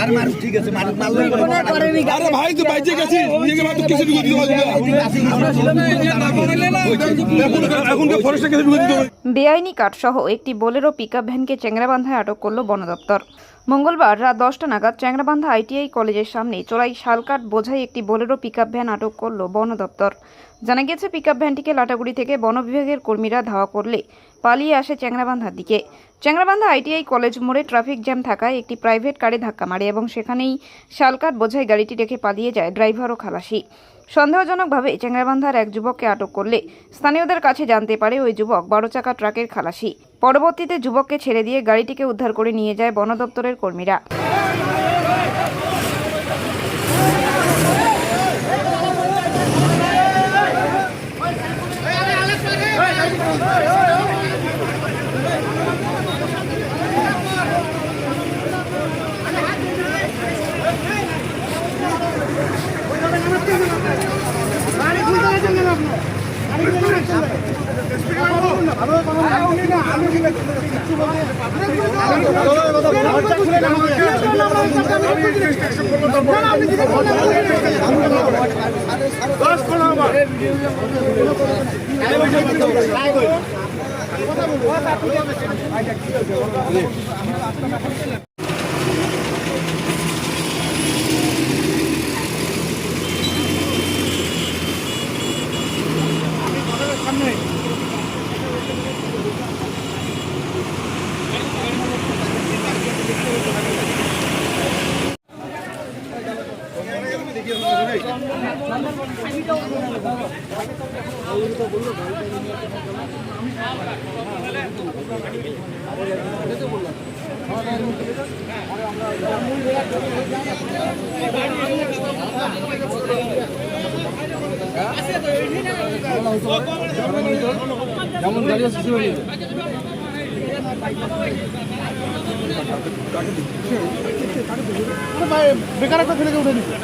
আর মারু ঠিক আছে মারু মারলে আরে ভাই তুই বাইজে গেছিস নিজেকে ভাই কিছু ঢুকে দিতে পারবি এখন ফরেস্টে কিছু ঢুকে দিতে পারবি। বেআইনি কাঠসহ একটি বোলেরো পিকআপ ভ্যানকে চ্যাংরাবান্ধায় আটক করল বন দপ্তর। মঙ্গলবার রাত 10টা নাগাদ চ্যাংরাবান্ধা আইটিআই কলেজের সামনে চোরাই শালকাঠ বোঝাই একটি বোলেরো পিকআপ ভ্যান আটক করল বন দপ্তর। জানা গেছে পিকআপ ভ্যানটিকে লাটাগুড়ি থেকে বন বিভাগের কর্মীরা ধাওয়া করলে পালিয়ে আসে চ্যাংরাবান্ধার দিকে। চ্যাংরাবান্ধা আইটিআই কলেজ মোড়ে ট্রাফিক জ্যাম থাকায় একটি প্রাইভেট কারে ধাক্কা মারে এবং সেখানেই শালকাঠ বোঝাই গাড়িটি রেখে পালিয়ে যায় ড্রাইভার ও খালাসি। সন্দেহজনকভাবে চ্যাংরাবান্ধার এক যুবককে আটক করলে স্থানীয়দের কাছে জানতে পারে ওই যুবক 12 চাকা ট্রাকের খালাসি। পরবর্তীতে যুবককে ছেড়ে দিয়ে গাড়িটিকে উদ্ধার করে নিয়ে যায় বন দপ্তরের কর্মীরা। বেকার একটা ছেলেকে উঠে নিচ্ছে।